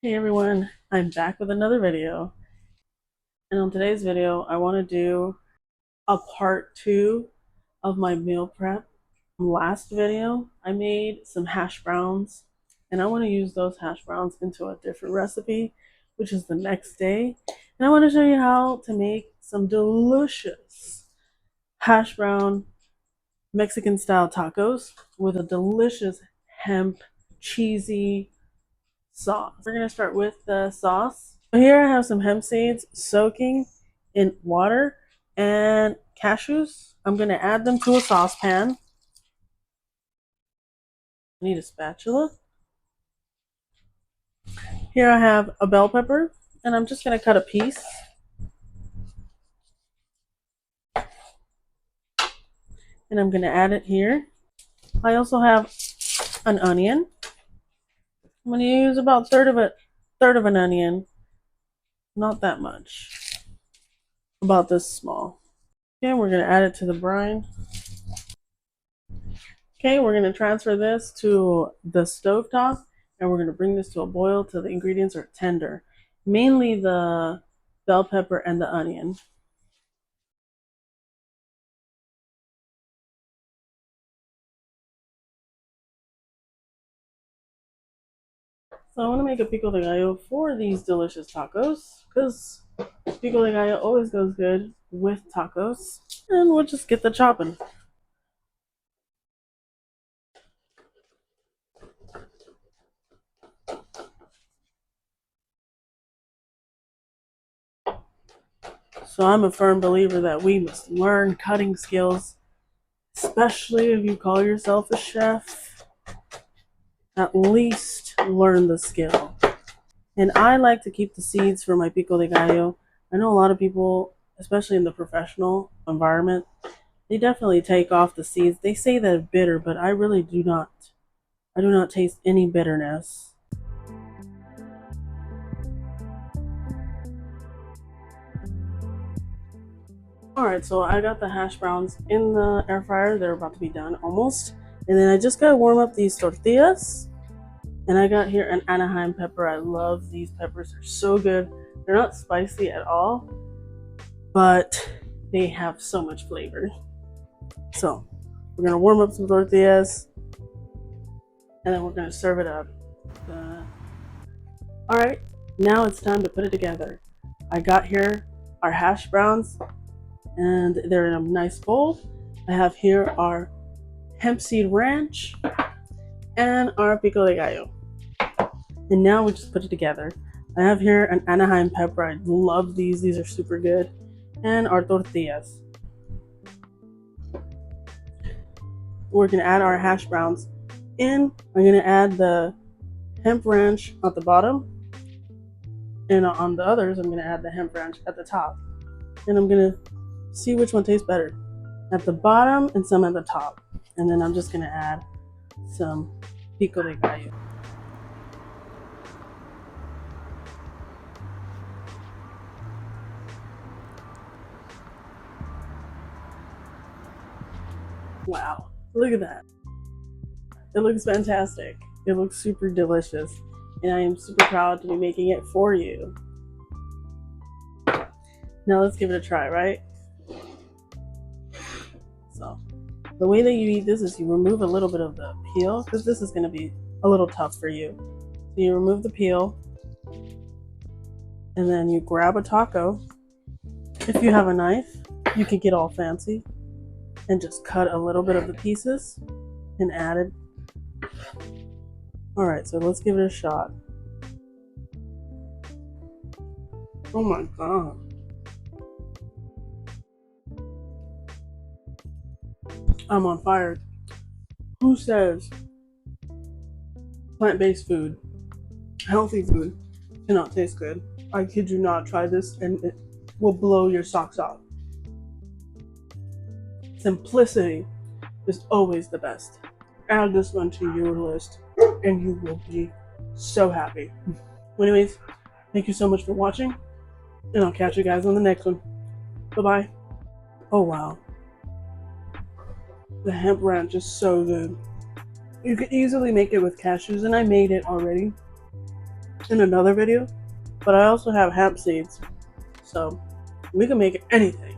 Hey everyone, I'm back with another video. And on today's video, I want to do a part 2 of my meal prep. Last video, I made some hash browns, and I want to use those hash browns into a different recipe, which is the next day. And I want to show you how to make some delicious hash brown Mexican style tacos with a delicious hemp cheesy sauce. We're going to start with the sauce. Here I have some hemp seeds soaking in water and cashews. I'm going to add them to a saucepan. I need a spatula. Here I have a bell pepper, and I'm just going to cut a piece. And I'm going to add it here. I also have an onion. I'm going to use about third of an onion. Not that much. About this small. Okay, we're going to add it to the brine. Okay, we're going to transfer this to the stovetop, and we're going to bring this to a boil till the ingredients are tender. Mainly the bell pepper and the onion. So I want to make a pico de gallo for these delicious tacos, because pico de gallo always goes good with tacos. And we'll just get the chopping. So I'm a firm believer that we must learn cutting skills, especially if you call yourself a chef. At least learn the skill. And I like to keep the seeds for my pico de gallo. I know a lot of people, especially in the professional environment, they definitely take off the seeds. They say they're bitter, but I really do not. I do not taste any bitterness. Alright, so I got the hash browns in the air fryer. They're about to be done almost. And then I just gotta warm up these tortillas. And I got here an Anaheim pepper. I love these peppers. They're so good. They're not spicy at all, but they have so much flavor. So we're gonna warm up some tortillas, and then we're gonna serve it up. All right, now it's time to put it together. I got here our hash browns, and they're in a nice bowl. I have here our hemp seed ranch and our pico de gallo. And now we just put it together. I have here an Anaheim pepper. I love these. These are super good. And our tortillas. We're going to add our hash browns in. I'm going to add the hemp ranch at the bottom. And on the others, I'm going to add the hemp ranch at the top. And I'm going to see which one tastes better. At the bottom and some at the top. And then I'm just going to add some pico de gallo. Wow, look at that. It looks fantastic. It looks super delicious. And I am super proud to be making it for you. Now let's give it a try, right? So, the way that you eat this is you remove a little bit of the peel, because this is going to be a little tough for you. So you remove the peel, and then you grab a taco. If you have a knife, you can get all fancy and just cut a little bit of the pieces and add it. Alright, so let's give it a shot. Oh my god. I'm on fire. Who says plant-based food, healthy food, cannot taste good? I kid you not, try this and it will blow your socks off. Simplicity is always the best. Add this one to your list and you will be so happy. Well, anyways, thank you so much for watching, and I'll catch you guys on the next one. Bye-bye. Oh wow. The hemp ranch is so good. You could easily make it with cashews, and I made it already. in another video, but I also have hemp seeds, so we can make anything.